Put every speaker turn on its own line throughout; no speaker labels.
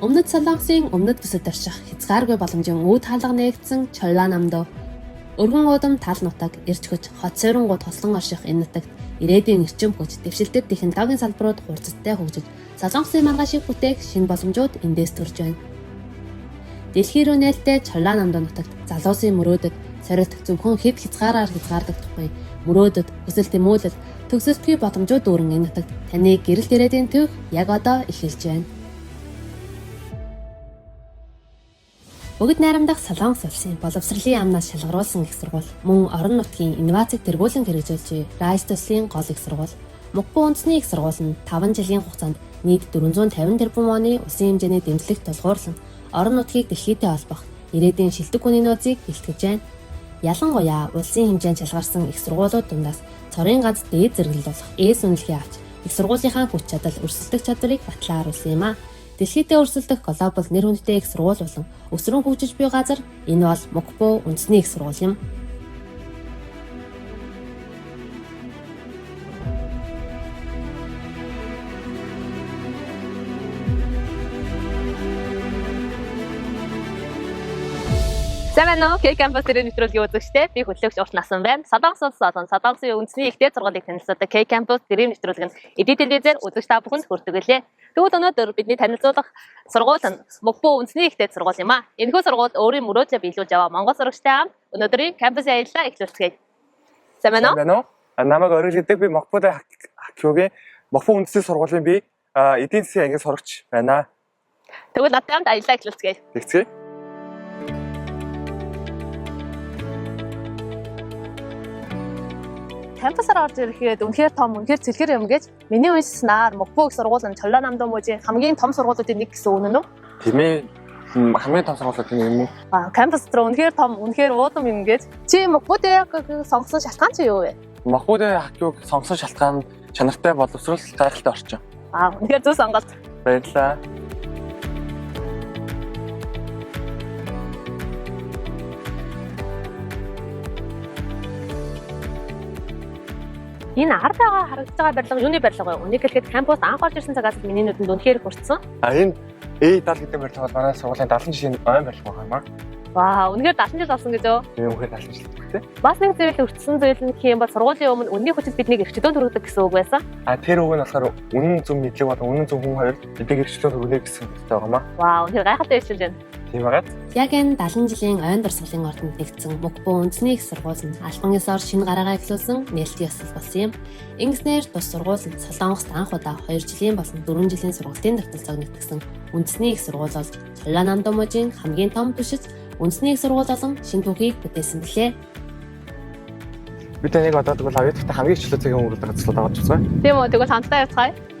Өмнөд Солонгосын өмнөд бүсэд орших хязгааргүй боломжийн үүд хаалга нээгдсэн Чолланамдо өргөн уудам тал нутаг ирж хөж хот суурингууд хослон орших энэ нутагт ирээдүйн эрчим хүч, дэвшилтэд технологийн салбарууд хурцтай хөгжиж, Солонгосын маргаашийг бүтээх шинэ боломжууд эндээс төрж байна. Дэлхий рүү нээлттэй Чолланамдо нутагт залуусын мөрөөдөд сорилт зөвхөн хэд хязгаараар хязгаардаг тухай мөрөөдөд хүсэл тэмүүлэл төгсөлтгүй боломжууд дүүрэн энэ нутагт таны гэрэл ирээдүйн төв яг одоо эхэлж байна. Бүгд найрамдах Солонгос улсын боловсролын амнаас шалгаруулсан их сургууль мөн орон нутгийн инновацийг тэргүүлэн хэрэгжүүлж Райс төслийн гол их сургууль. Мукбо үндэсний их сургууль нь 5 жилийн хугацаанд нийт 450 тэрбум оны улсын хэмжээний дэмжлэгт тулгуурлан орон нутгийг дэлхийдээ холбох ирээдүйн шилдэг хүний нөөцийг бэлтгэж байна. Ялангуяа улсын хэмжээнд шалгарсан их сургуулиуд дундаас цорын ганц дээд зэрэглэл болох С үнэлгээ авч их сургуулийнхаа хүч чадал, өрсөлдөх чадварыг батлан харуулсан юм а. Дэлхийдээ өрсөлдөх глобал нэр хүндтэй их сургууль болон өсрөн хөгжиж буй газар энэ бол Мукбо үндэсний их сургууль юм.
Сайн байна уу? K-Campus дээр нэвтрүүлгийн үзэгчтэй би хөтлөгч Урт Насан байна. Солонгос улс болон Солонгосын үндэсний ихтэй сургуулийг танилцуулдаг K-Campus дээр нэвтрүүлэг нь эдийн телевизээр үзэгч та бүхэнд хүрдэг гэлээ. Тэгвэл өнөөдөр бидний танилцуулах сургууль нь Мукбо үндэсний ихтэй сургууль юм а. Энэхүү сургууль өөрийн мөрөөдлөө биелүүлж яваа Монгол сурагчтай хамт өнөөдрийн кампусын аяллаа эхлүүлцгээе. Сайн байна уу?
Сайн байна уу? Намайг орил гэдэг би Мукбода Хакиогийн Мукбо үндэсний сургуулийн би эдийн засгийн ангийн сурагч байна.
Тэгвэл надтай хамт аяллаа эхлүүлцгээе.
Тэгцгээе.
Кампусаар орж ирэхэд үнэхээр том, үнэхээр цэлгэр юм гэж миний уншсанаар Мукбо их сургууль нь Чолланамдо мужийн хамгийн том сургуулиудын нэг гэсэн үнэн үү?
Тийм ээ. Хамгийн том сургуулиудын нэг юм.
Кампус руу үнэхээр том, үнэхээр уудам юм гэж. Чи Мукбодыг сонгосон шалтгаан чи юу вэ?
Мукбода Хакиог сонгосон шалтгаан чанартай боловсрол гайхалтай орчин.
Үнэхээр зөв сонголт.
Баярлалаа.
Энэ ард байгаа харагдаж байгаа барилга юуны барилга вэ? Үнийг хэлэхэд кампус анх орж ирсэн цагаас миний нүдэнд үнэхээр хүрсэн.
Энэ A70 гэдэг барилга бол манай сургуулийн 70 жилийн ойн барилга байна.
Вау, үнэхээр 70 жил болсон гэж үү?
Тийм үнэхээр 70 жил гэдэг.
Бас нэг зүйл өртсөн зүйл нь гэх юм бол сургуулийн өмнө үнний хүчит биднийг эрхчлөөнд хүргэдэг гэсэн үг байсан.
Тэр үг нь болохоор үнэн зөв мэдлэг болон үнэн зөв хүн хоёр эдгээр эрхчлөөнд хүргэнэ гэсэн үгтэй байгаа маа.
Вау, үнэхээр гайхалтай хэлж байна.
Тийм байгаад.
Яг энэ 70 жилийн ойн дурсгалын ордонд нэгдсэн Мукбо үндэсний их сургууль нь албан ёсоор шинэ гараагаа эхлүүлсэн нээлттэй ёслол болсон юм. Ингэснээр тус сургууль нь Солонгост анх удаа 2 жилийн болон 4 жилийн сургалтын тогтолцоог нэгтгэсэн үндэсний их сургууль бол Чолланамдо мужийн хамгийн том түшиж үндэсний их сургууль болон шинэ түүхийг бүтээсэн билээ.
Би таныг одоо тэгвэл авьяатай хамгийн хичээлээ цагийн өнгөрүүлдэг газар даваад үзье.
Тийм үү, тэгвэл хамтдаа явцгаая.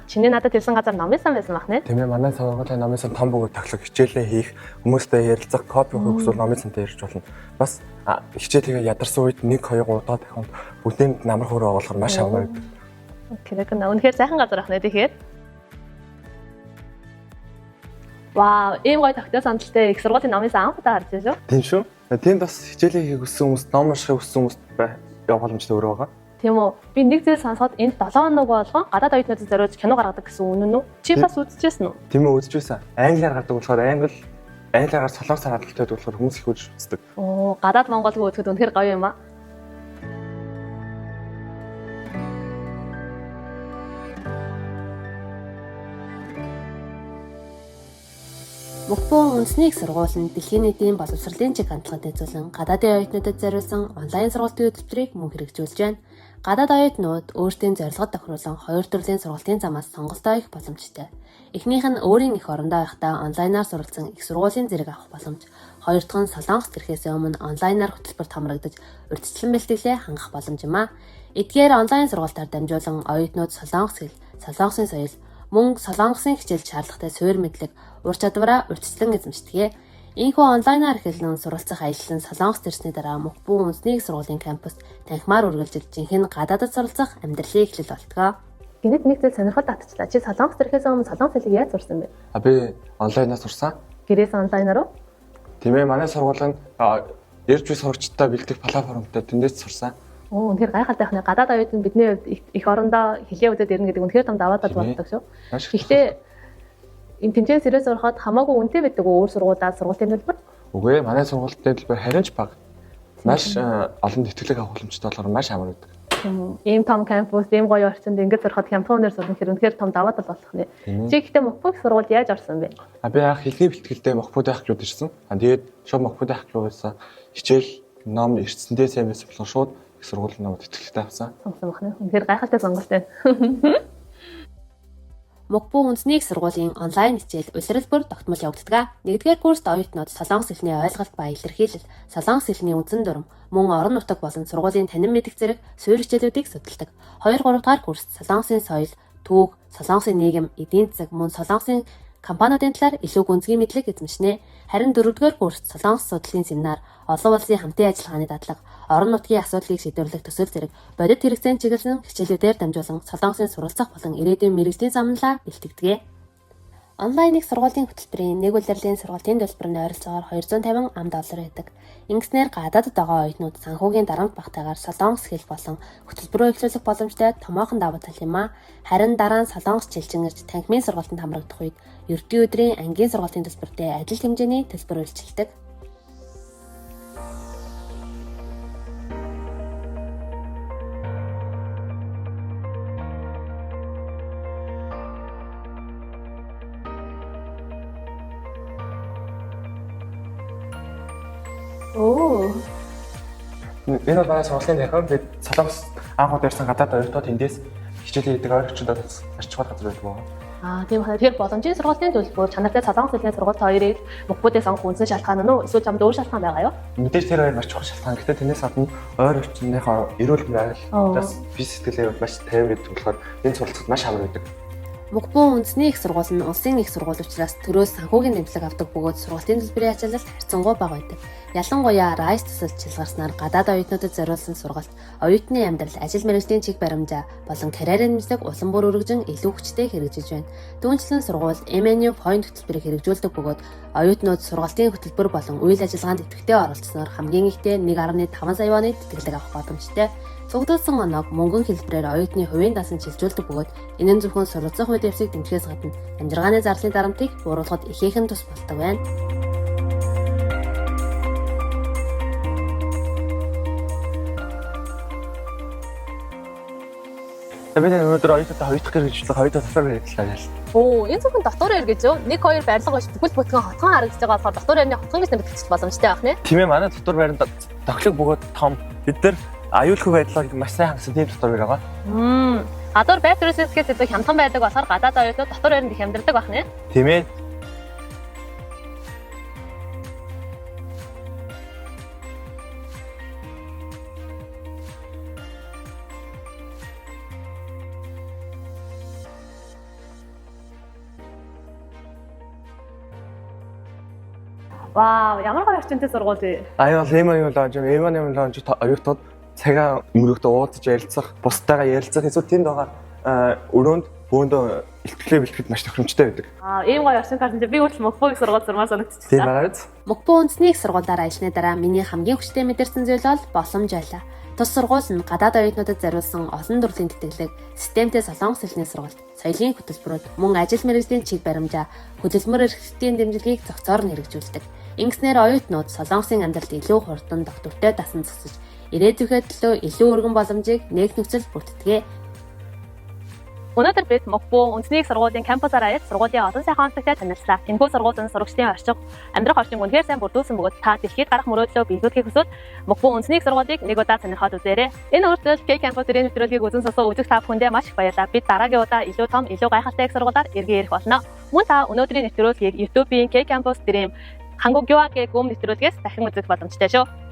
Чиний надад хэлсэн газар номын сан байсан бах нэ?
Тийм ээ, манай сургуулийн номын сан том бөгөөд таглах хичээлээ хийх, хүмүүстэй ярилцах, копи өгөх эсвэл номын сантаа ярьж болно. Бас хичээлээ ядарсан үед 1 2 3 удаа дахин бүгдийг намар хөрөө оруулахар маш амардаг.
Окей, үнэхээр сайхан газар ах нэ тэгэхээр. Вау, ийм гоё тогтоос амталтай их сургуулийн номын сан анх удаа харж байна шүү.
Тийм шүү. Тэнд бас хичээлээ хийх хүссэн хүмүүс, ном унших хүссэн хүмүүс явах боломжтой өөрөө байгаа.
Тийм үү. Би нэг зүйл сонсоод энд 7 хоног болгон гадаад оюутнуудад зориулж кино гаргадаг гэсэн үнэн үү? Чи бас үзчихсэн үү?
Тийм үү, үзчихсэн. Англиар гардаг болохоор англиар солонгосоор хадгалтай болохоор хүмүүс их үздэг.
Оо, гадаад монголгүй үзэхэд үнэхээр гоё юм аа.
Мукбо үндэсний их сургууль нь дэлхийн нийтийн боловсролын чиг хандлагад эзүүлэн гадаадын оюутнуудад зориулсан онлайн сургалтын хөтөлбөрийг мөн хэрэгжүүлж байна. Гадаад оюутнууд өөрсдийн зорилгод тохируулан 2 төрлийн сургалтын замаас сонголтоо их боломжтой. Эхнийх нь өөрийн эх орондоо байхдаа онлайнаар суралцсан их сургуулийн зэрэг авах боломж. Хоёр дахь нь Солонгост ирэхээс өмнө онлайнаар хөтөлбөрт хамрагдаж урьдчилан бэлтгэлээ хангах боломж юм а. Эдгээр онлайн сургалтаар дамжуулан оюутнууд Солонгос хэл, Солонгосын соёл, мөн Солонгосын хичээл шаардлагатай суурь мэдлэг, ур чадвараа урьдчилан эзэмшдэг. Энэхүү онлайнаар эхэлэн суралцах аялал нь Солонгост ирсний дараа Мукбо үндэсний их сургуулийн кампуст танхимаар үргэлжилж жинхэнэ гадаадд суралцах амьдралын эхлэл болтгоо.
Гэнэт нэг зүйл сонирхол татчихлаа. Чи Солонгост ирэхээс өмнө солонгос хэлийг яаж сурсан бэ?
Би онлайнаар сурсан.
Гэрээс онлайнаар уу?
Тийм ээ, манай сургууль нь ярьж буй сурагчдаа бэлдэх платформтой тэндээс сурсан.
Оо, үнэхээр гайхалтай байна. Гадаад оюутан бидний хувьд их орондоо хэлээ үзээд ирнэ гэдэг үнэхээр том даваа тал болдог шүү. Гэхдээ энэ тэмцээн сэрээс ороход хамаагүй үнэтэй байдаг өөр сургуулиудаа сургуулийн төлбөр?
Үгүй ээ, манай сургуулийн төлбөр харин ч бага. Маш олон тэтгэлэг авах боломжтой болохоор маш амар байдаг.
Ийм том кампус, ийм гоё орчинд ингэж сурахад хямдхан өнөр сурах хэрэг үнэхээр том даваа тал болох нэ. Чи гэхдээ Мокпог сургууль яаж орсон бэ?
Би анх хэлний бэлтгэлдээ Мокпог ахлууд ирсэн. Тэгээд шууд Мокпог ахлуудаас хичээл ном ирсэндээ сайн байсан болохоор шууд их сургуулийн номд тэтгэлэгтэй авсан.
Сонсон бахна. Үнэхээр гайхалтай сонголт байна.
Мокпо үндэсний их сургуулийн онлайн хичээл улирал бүр тогтмол явагддаг. Нэгдүгээр курст оюутнууд солонгос хэлний ойлголт ба илэрхийлэл, солонгос хэлний үндсэн дүрм, мөн орон нутаг болон сургуулийн танин мэдих зэрэг суурь хичээлүүдийг судалдаг. 2, 3 дахь курст солонгосын соёл, түүх, солонгосын нийгэм, эдийн засаг, мөн солонгосын компаниудын талаар илүү гүнзгий мэдлэг эзэмшнэ. Харин 4-р курст солонгос судлалын семинар, олон улсын хамтын ажиллагааны дадлага, орон нутгийн асуудлыг шийдвэрлэх төсөл зэрэг бодит хэрэгцээнд чиглэсэн хичээлүүдээр дамжуулан солонгосын суралцах болон ирээдүйн мэргэжлийн замналаа бэлтгэдэг. Онлайн их сургуулийн хөтөлбөрийн нэг улирлын сургуулийн төлбөрөнд ойролцоогоор $250 байдаг. Ингэснээр гадаадд байгаа оюутнууд санхүүгийн дарамт багтаагаар солонгос хэл болон хөтөлбөрөө эхлүүлэх боломжтой томоохон давуу тал юм а. Харин дараа нь солонгос жилчин ирж танхимын сургуультанд хамрагдах үед ердийн өдрийн ангийн сургуулийн төлбөртэй адил хэмжээний төлбөр үйлчилдэг.
Оо.
Энэ бол манай сургуулийн дахин бид солонгос анхуд ирсэн гадаад оюутнууд эндээс хичээл хийдэг ойрогчдод арчхад газар байдаг байгаа.
Тийм байна. Тэгэхээр боломжийн сургуулийн төлбөр чанартай солонгос хэлний сургууль хоёрыг Мокподээс сонгох үндсэн шалтгаан нь үү? Эсвэл чамд өөр шалтгаан байгаа юу?
Мэдээж тэр хоёр маш чухал шалтгаан. Гэхдээ тэрнээс гадна ойрогчныхоо эрүүл байгаль би сэтгэлээ маш тайван гэдэг болохоор энэ сургуульд маш амар байдаг.
Мокпо үндэсний их сургууль нь улсын их сургууль учраас төрөөс санхүүгийн дэмжлэг авдаг бөгөөд сургуулийн төлбөрийн ачаалалт харьцангуй бага байдаг. Ялангуяа райс төсөлд шалгарснаар гадаад оюутнуудад зориулсан сургалт, оюутны амьдрал, ажил мэргэжлийн чиг баримжаа болон карьерийн мэдлэг улам бүр өргөжин илүү хүчтэй хэрэгжиж байна. Түүнчлэн сургууль MNU Point хөтөлбөрийг хэрэгжүүлдэг бөгөөд оюутнууд сургалтын хөтөлбөр болон үйл ажиллагаанд идэвхтэй оролцсноор хамгийн ихтэй 1.5 сая вон тэтгэлэг авах боломжтой. Цуглуулсан оног мөнгөн хэлбэрээр оюутны хувийн дасанд шилжүүлдэг бөгөөд энэ нь зөвхөн суралцах үе дэвсийг дэмжихээс гадна амжиргааны зарлалын дарамтыг бууруулахад ихээхэн тус болдог байна.
Бид өнөөдөр оюутнуудаа хоёр дахь хэрэгжүүлэх хоёр дахь татвар хэрэглэлээ яасан.
Оо, энэ зөвхөн дотор ир гэж юу? 1 2 барилга биш бүхэл бүтгэн хотгон харагдаж байгаа болохоор дотор ирний хотгон гэж нэмэгдчих боломжтой байх нэ.
Тийм ээ, манай татвар байранд тоглог бөгөөд том бид нар аюулгүй байдлыг маш сайн хангасан тийм татвар байгаа.
Гадуур байтраас ихээс илүү хямдхан байдаг болохоор гадаад оюутнууд дотор ирэнд их амьдрдаг байх нэ.
Тийм ээ.
Вау, ямар гоё орчинтэй сургууль вэ?
Аюул юм лонж оюутнууд цагаан өнгөрөхдөө уудаж ярилцах, бусдаагаа ярилцах эсвэл тэнд байгаа өрөөнд бөөндөө ихтлээ бэлтгэхэд маш тохиромжтой байдаг.
Ийм гоё орчин карт би хүртэл Мокпог сургууль зурмаар санагдчихсан.
Тийм байгаа биз?
Мокпо үндэсний их сургуулиар ажилласны дараа миний хамгийн хүчтэй мэдэрсэн зүйл бол боломж байлаа. Тус сургууль нь гадаад оюутнуудад зориулсан олон төрлийн тэтгэлэг, системтэй солонгос хэлний сургалт, соёлын хөтөлбөрүүд, мөн ажил мэргэжлийн чиг баримжаа, хөдөлмөр эрхлэлтийн дэмжлэгийг зохицоор нь хэрэгжүүлдэг. Ингэснээр оюутнууд солонгосын амьдралд илүү хурдан доктортой дасан зогсож, ирээдүйдээ төлөө илүү өргөн боломжийг нээх нөхцөл бүрддэг.
Өнөөдөр бид Мокпо үндэсний их сургуулийн кампусаар аяж сургуулийн олон сайхан онцлогтой танилцлаа. Энэхүү сургууль нь сурагчдын орчиг, амьдрах орчин үнэхээр сайн бүрдүүлсэн бөгөөд та дэлхийд гарах мөрөөдлөө биелүүлэхийг хүсвэл Мокпо үндэсний их сургуулийг нэг удаа сонирхоод үзээрэй. Энэ өөрчлөлт K-Campus ирээдүйн нэвтрүүлгийг үзэн сонсох үзэгч та бүхэндээ маш их баярлалаа. Бид дараагийн удаа илүү том, илүү гайхалтай их сургуулиар иргэн ирэх болно. Мөн та өнөөдрийн нэвтрүүлгийг YouTube-ийн K-Campus Dream Хангугюагийн гүм нэвтрүүлгээс дахин үзэх боломжтой шүү.